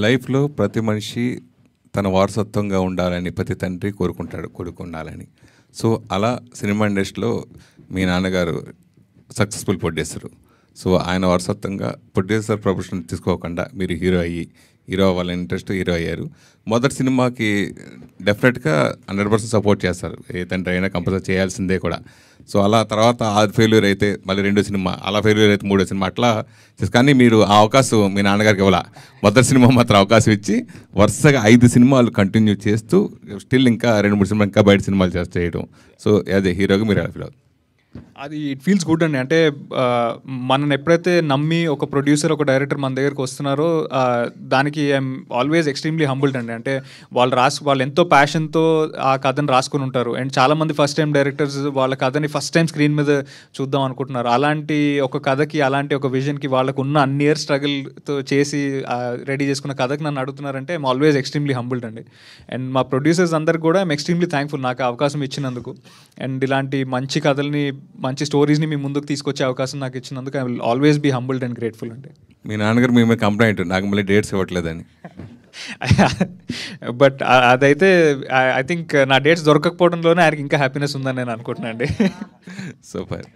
లైఫ్లో ప్రతి మనిషి తన వారసత్వంగా ఉండాలని ప్రతి తండ్రి కోరుకుంటాడు, కొడుకు ఉండాలని. సో అలా సినిమా ఇండస్ట్రీలో మీ నాన్నగారు సక్సెస్ఫుల్ ప్రొడ్యూసరు. సో ఆయన వారసత్వంగా ప్రొడ్యూసర్ ప్రొఫెషన్ తీసుకోకుండా మీరు హీరో అవ్వాలని ఇంట్రెస్ట్, హీరో అయ్యారు. మొదటి సినిమాకి డెఫినెట్గా 100% సపోర్ట్ చేస్తారు, ఏ తండ్రి అయినా కంపల్సరీ చేయాల్సిందే కూడా. సో అలా తర్వాత అది ఫెయిల్యూర్ అయితే మళ్ళీ రెండో సినిమా, అలా ఫెయిల్యూర్ అయితే మూడో సినిమా, అట్లా కానీ మీరు ఆ అవకాశం మీ నాన్నగారికి ఇవ్వాల. మొదటి సినిమా మాత్రం అవకాశం ఇచ్చి వరుసగా 5 సినిమాలు కంటిన్యూ చేస్తూ స్టిల్ ఇంకా 2-3 సినిమాలు ఇంకా బయట సినిమాలు చేయడం. సో అదే హీరోగా మీరు ఎలా ఫీల్ అవుతుంది? అది ఇట్ ఫీల్స్ గుడ్ అండి. అంటే మనని ఎప్పుడైతే నమ్మి ఒక ప్రొడ్యూసర్, ఒక డైరెక్టర్ మన దగ్గరికి వస్తున్నారో దానికి ఐఎమ్ ఆల్వేస్ ఎక్స్ట్రీమ్లీ హంబుల్డ్ అండి. అంటే వాళ్ళు ఎంతో ప్యాషన్తో ఆ కథను రాసుకుని ఉంటారు. అండ్ చాలామంది ఫస్ట్ టైం డైరెక్టర్స్ వాళ్ళ కథని ఫస్ట్ టైం స్క్రీన్ మీద చూద్దాం అనుకుంటున్నారు. అలాంటి ఒక కథకి, అలాంటి ఒక విజన్కి వాళ్ళకు ఉన్న అన్ని ఇయర్ స్ట్రగుల్తో చేసి రెడీ చేసుకున్న కథకి నన్ను అడుగుతున్నారంటే ఐఎమ్ ఆల్వేస్ ఎక్స్ట్రీమ్లీ హంబుల్డ్ అండి. అండ్ మా ప్రొడ్యూసర్స్ అందరికి కూడా ఐఎమ్ ఎక్స్ట్రీమ్లీ థ్యాంక్ఫుల్ నాకు అవకాశం ఇచ్చినందుకు. అండ్ ఇలాంటి మంచి కథల్ని, మంచి స్టోరీస్ని మీ ముందుకు తీసుకొచ్చే అవకాశం నాకు ఇచ్చినందుకు I will always be humbled and grateful అండి. మీ నాన్నగారు మీ మీద కంప్లైంట్, నాకు మళ్ళీ డేట్స్ ఇవ్వట్లేదని. బట్ అదైతే ఐ థింక్ నా డేట్స్ దొరకకపోవడంలోనే ఆయనకి ఇంకా హ్యాపీనెస్ ఉందని నేను అనుకుంటున్నాను అండి. సూపర్.